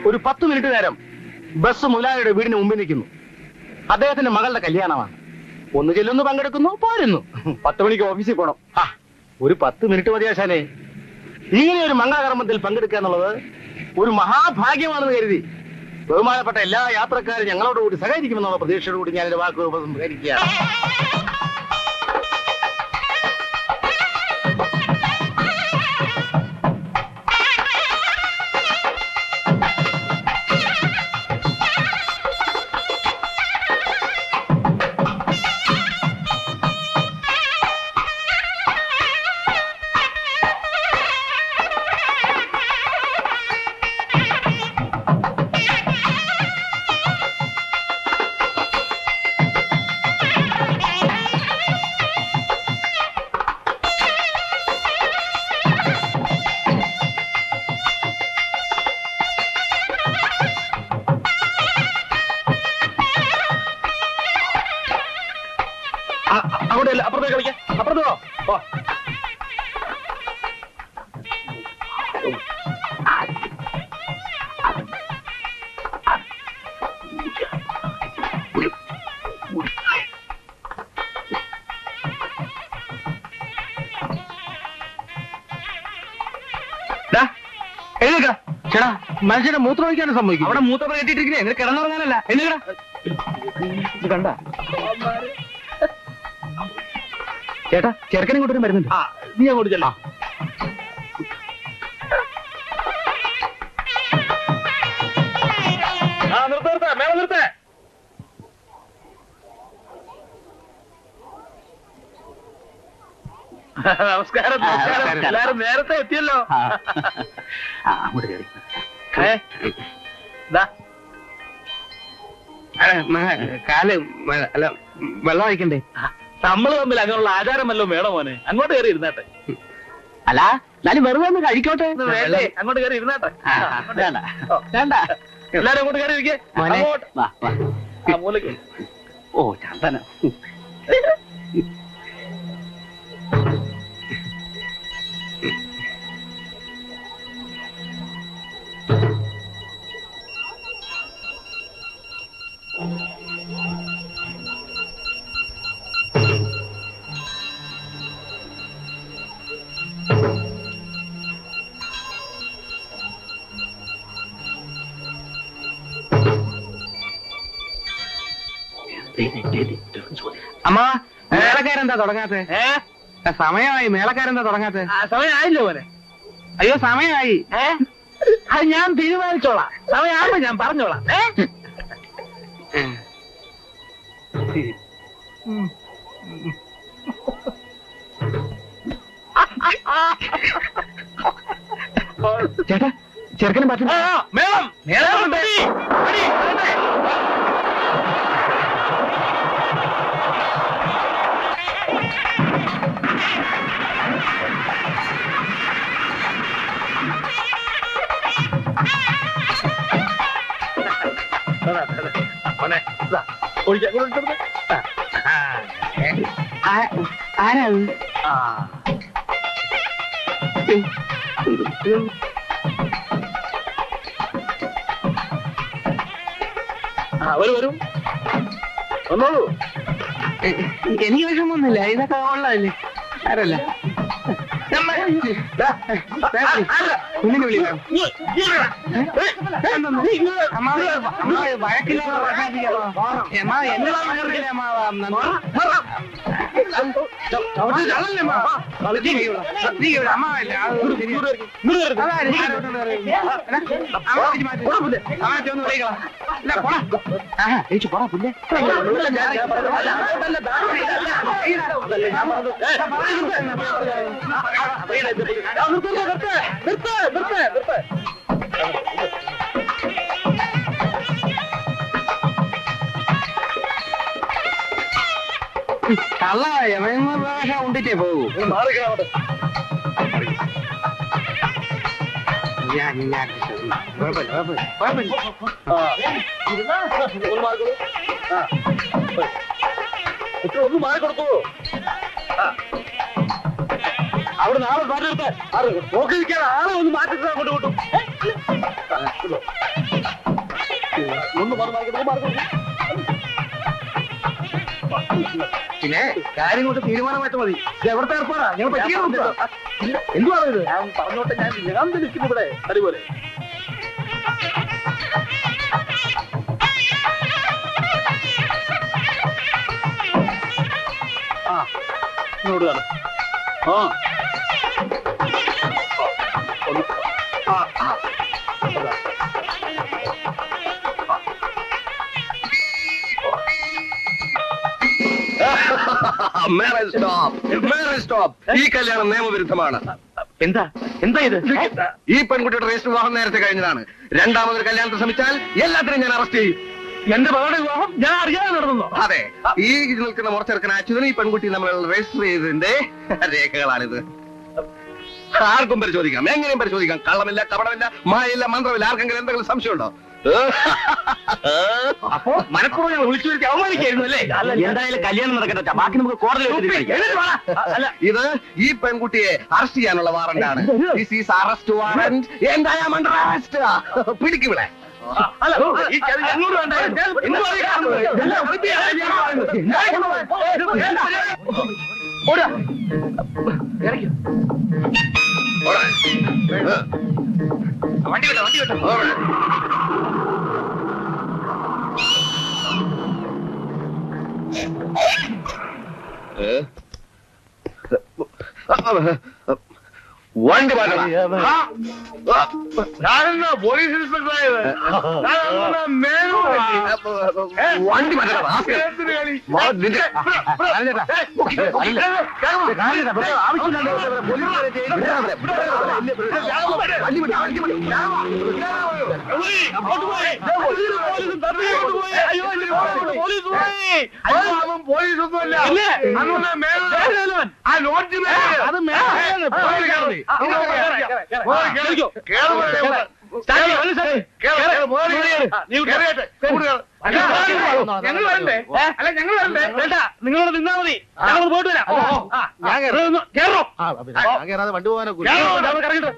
ഒരു 10 മിനിറ്റ് നേരം ബസ് മുതലാളിയുടെ വീടിന് മുമ്പിൽ നിൽക്കുന്നു. അദ്ദേഹത്തിന്റെ മകളുടെ കല്യാണമാണ്. ഒന്ന് ചെല്ലുന്നു, പങ്കെടുക്കുന്നു, പോരുന്നു. 10 മണിക്ക് ഓഫീസിൽ പോകണം. ഒരു 10 മിനിറ്റ് മതിയാശാനെ. ഇങ്ങനെ ഒരു മംഗളകർമ്മത്തിൽ പങ്കെടുക്കുക എന്നുള്ളത് ഒരു മഹാഭാഗ്യമാണെന്ന് കരുതി ബഹുമാനപ്പെട്ട എല്ലാ യാത്രക്കാരും ഞങ്ങളോടുകൂടി സഹകരിക്കുമെന്നുള്ള പ്രതീക്ഷയോടുകൂടി ഞാൻ എന്റെ വാക്കുകൾ സംസാരിക്കുകയാണ്. അപ്പുറത്തേക്ക് കളിക്കാം. അപ്പുറത്തോ? എഴുന്നേക്ക. ചേട്ടാ, മനുഷ്യനെ മൂത്രം ഒഴിക്കാനും സംഭവിക്കും. അവിടെ മൂത്രം കെട്ടിട്ടിരിക്കുന്നേ, എന്നിട്ട് കിടന്നുറങ്ങാനല്ല. എഴുന്നേക്കടാ. ഇത് കണ്ട ചേട്ടാ, ചെറുക്കനെ കൊണ്ടൊരു മരുന്നുണ്ട്. നീ അങ്ങോട്ട് ചെല്ലാം. നിർത്തേ, മേള നിർത്തേ. നമസ്കാരം. എല്ലാരും നേരത്തെ എത്തിയല്ലോ. അങ്ങോട്ട് കയറി. കാല് അല്ല, വെള്ളം ഒഴിക്കണ്ടേ? നമ്മള് തമ്മിൽ അങ്ങനെയുള്ള ആചാരമല്ലോ വേണോ മോനെ? അങ്ങോട്ട് കയറി ഇരുന്നാട്ടെ. അല്ല, എന്നാലും വെറുതെ ഒന്ന് കഴിക്കോട്ടെ. അങ്ങോട്ട് കയറി ഇരുന്നാട്ടെ. എല്ലാരും അങ്ങോട്ട് കയറി ഇരിക്കേ. മൂലക്ക്. ഓ, ചന്ദന. അമ്മ, മേളക്കാരെന്താ തുടങ്ങാത്തെ? സമയമായി. മേളക്കാരെന്താ തുടങ്ങാത്തെ? സമയമായില്ലോ പോലെ. അയ്യോ, സമയമായി. അത് ഞാൻ തീരുമാനിച്ചോളാം. സമയമാകുമ്പോ ഞാൻ പറഞ്ഞോളാം. ചേട്ടാ, ചെറുക്കനും പറ്റും. മേളം മേളം. ആരാണ്? വരും. വന്നോളൂ. എനിക്ക് വിഷമൊന്നുമില്ല. ഇതൊക്കെ ഉള്ളതല്ലേ. ആരല്ല കുഞ്ഞിനെ വിളിക്കാം. കള്ളായ ഭാഷ ഉണ്ടിട്ടേ പോകൂ. ഒന്ന് മാറി കൊടുക്കൂ. അവിടെ നാളെ മാറ്റി നിർത്താൻ നോക്കി നിൽക്കാൻ ആളെ ഒന്ന് മാറ്റി പിന്നെ കാര്യങ്ങൾക്ക് തീരുമാനമായിട്ട് മതി. എവിടത്തെ ഏർപ്പാടാ? ഞങ്ങൾ എന്തുവാ ഇത്? ഞാൻ പറഞ്ഞോട്ടെ, ഞാൻ നിൽക്കുന്നു ഇവിടെ അതുപോലെ. ആ ഇങ്ങോട്ട് കാണും. ഈ കല്യാണം നിയമവിരുദ്ധമാണ്. എന്താ എന്താ ഇത്? ഈ പെൺകുട്ടിയുടെ രജിസ്റ്റർ വിവാഹം നേരത്തെ കഴിഞ്ഞതാണ്. രണ്ടാമതൊരു കല്യാണത്തിന് ശ്രമിച്ചാൽ എല്ലാത്തിനും ഞാൻ അറസ്റ്റ് ചെയ്യും. എന്റെ മകളുടെ വിവാഹം ഞാൻ അറിയാതെ നടന്നോ? അതെ, ഈ നിൽക്കുന്ന മുറച്ചെറുക്കൻ അച്യുതനും ഈ പെൺകുട്ടി നമ്മളുള്ള രജിസ്റ്റർ ചെയ്തതിന്റെ രേഖകളാണിത്. ആർക്കും പരിശോധിക്കാം, എങ്ങനെയും പരിശോധിക്കാം. കള്ളമില്ല, കപടമില്ല, മായയില്ല, മന്ത്രമില്ല. ആർക്കെങ്കിലും എന്തെങ്കിലും സംശയമുണ്ടോ? അപ്പോ മനഃപൂർവ്വം ഞങ്ങൾ വിളിച്ചു വരുത്തി അവമാനിക്കായിരുന്നു അല്ലേ? എന്തായാലും കല്യാണം നടക്കട്ടെ, ബാക്കി നമുക്ക് കോടതിയിൽ. ഇത് ഈ പെൺകുട്ടിയെ അറസ്റ്റ് ചെയ്യാനുള്ള വാറന്റാണ്. This is arrest warrant and I am under arrest. പിടിക്കുവിടെ. വണ്ടി വിട്ടോ, വണ്ടി വിട്ടോ. വണ്ടി മാറ്റണം. ഞാനെന്നാ പോലീസ് ഇൻസ്പെക്ടറായത്? വണ്ടി മാറ്റണം. പോലീസൊന്നുമല്ല, ഞങ്ങൾ വരണ്ടേ? അല്ല ഞങ്ങൾ വരണ്ടേ? വേണ്ട, നിങ്ങളോട് നിന്നാ മതി. ഞങ്ങൾ പോയിട്ട് വരാം. വണ്ടി പോകാനോ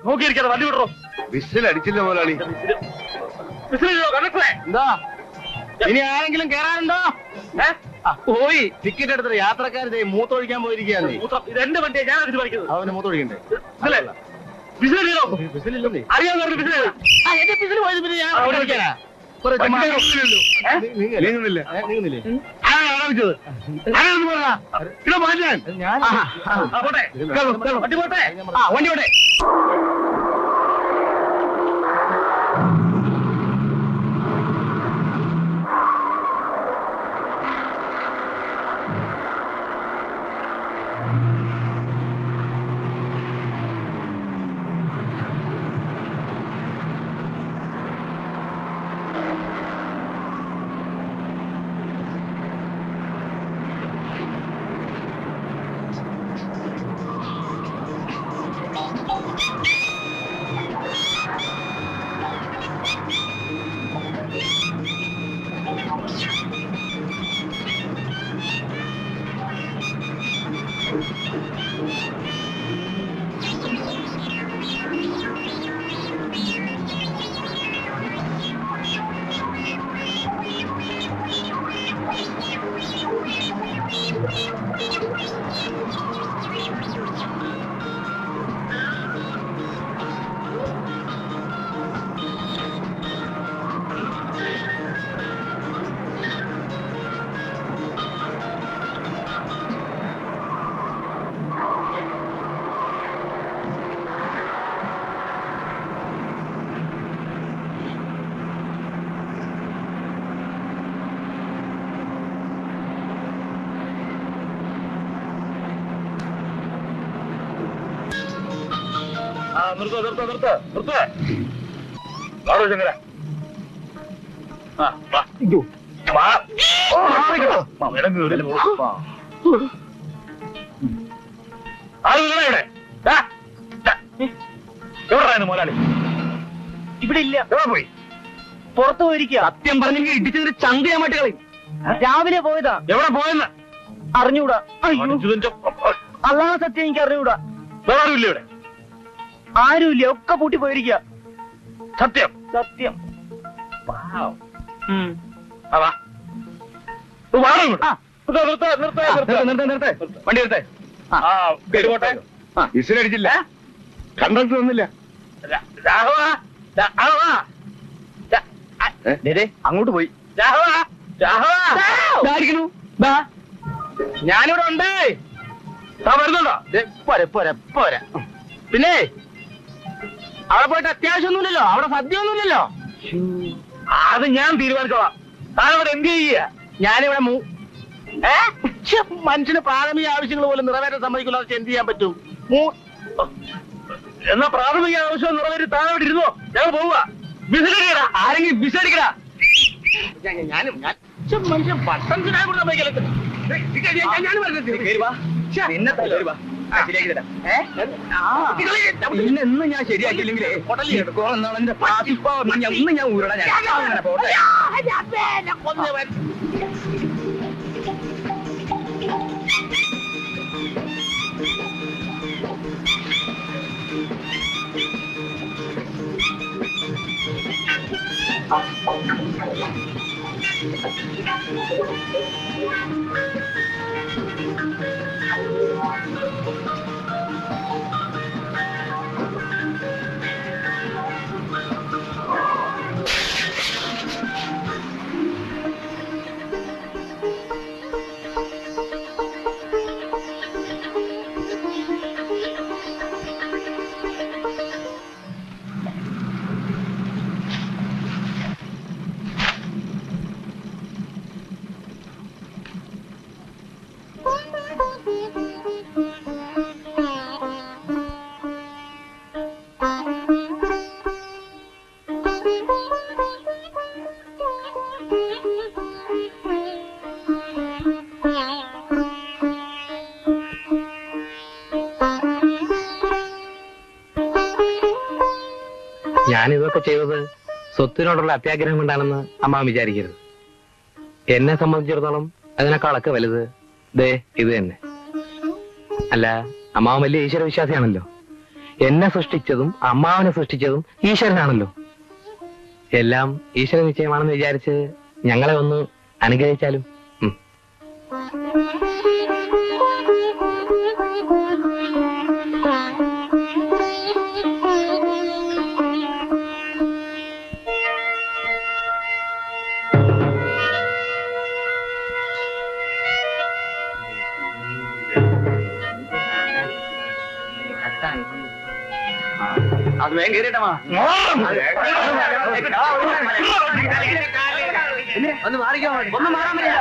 നോക്കിയിരിക്കാതെ വണ്ടി വിടറോ. വിസിൽ അടിച്ചില്ല മുതലാളി. എന്താ ഇനി ആരെങ്കിലും കേറാനുണ്ടോ? പോയി ടിക്കറ്റ് എടുത്തിട്ട് യാത്രക്കാർ മൂത്തൊഴിക്കാൻ പോയിരിക്കുകയാണ്. ഇതെന്റെ വണ്ടിയെ ഞാൻ അടിച്ചു പഠിക്കുന്നത്. അവന് മൂത്തൊഴിക്കണ്ടേ? അറിയാവുന്ന എന്റെ പിസിൽ പോയത് പിന്നെ ഞാൻ നീങ്ങുന്നില്ലേ? വണ്ടി പോട്ടെ. വണ്ടി പോട്ടെ. ശങ്കര മുതലാളി ഇവിടെ ഇല്ല. പോയി പുറത്തു പോയിരിക്കുക. സത്യം പറഞ്ഞെങ്കിൽ ഇടിച്ചതിന് ചങ്കയാമായിട്ട് കളി. രാവിലെ പോയതാ. എവിടെ പോയെന്ന് അറിഞ്ഞൂടാ. അല്ലാ സത്യം എനിക്ക് അറിഞ്ഞൂടാ. വേറെ ആരുമില്ല ഇവിടെ? ആരുമില്ല, ഒക്കെ പൂട്ടി പോയിരിക്കുക. സത്യം സത്യം. വണ്ടി എടുത്തേ. വിസിലടിച്ചില്ല, കണ്ടക്ടർ ഒന്നില്ല. അങ്ങോട്ട് പോയി. ഞാനിവിടെ ഉണ്ട്. വരുന്നുണ്ടോ? പോരെ പോരെ പോരാ. പിന്നെ അവിടെ പോയിട്ട് അത്യാവശ്യമൊന്നുമില്ലല്ലോ, അവിടെ സദ്യ ഒന്നുമില്ലല്ലോ. അത് ഞാൻ തീരുമാനിച്ചോളാം. താനവിടെ എന്ത് ചെയ്യുക? ഞാനിവിടെ മനുഷ്യന് പ്രാഥമിക ആവശ്യങ്ങൾ പോലും നിറവേറ്റാൻ സമ്മതിക്കില്ല. അതൊക്കെ എന്ത് ചെയ്യാൻ പറ്റും? എന്നാ പ്രാഥമിക ആവശ്യം നിറവേറ്റി താനവിടെ ഇരുന്നോ, ഞങ്ങൾ പോവുക. വിസിലടിക്കടാ, ആരെങ്കിലും വിസിലടിക്കടാ. ഞാനും മനുഷ്യൻ പട്ടം ചുടാൻ കൂടെ സമ്മതിക്കല. ഇന്ന് ഞാൻ ശരിയാക്കിയില്ലെങ്കിലേ ഇന്ന് ഞാൻ ഊരടാ. ഞാനിതൊക്കെ ചെയ്തത് സ്വത്തിനോടുള്ള അത്യാഗ്രഹം കൊണ്ടാണെന്ന് അമ്മ വിചാരിക്കരുത്. എന്നെ സംബന്ധിച്ചിടത്തോളം അതിനേക്കാളൊക്കെ വലുത് ദേ ഇത് തന്നെ. അല്ല, അമ്മാവൻ വലിയ ഈശ്വര വിശ്വാസിയാണല്ലോ. എന്നെ സൃഷ്ടിച്ചതും അമ്മാവനെ സൃഷ്ടിച്ചതും ഈശ്വരനാണല്ലോ. എല്ലാം ഈശ്വര നിശ്ചയമാണെന്ന് വിചാരിച്ച് ഞങ്ങളെ ഒന്ന് അനുഗ്രഹിച്ചാലും. അത് വേഗം കേറിട്ടമാ. ഒന്ന് മാറിക്കോ, ഒന്നും മാറാൻ പറ്റില്ല.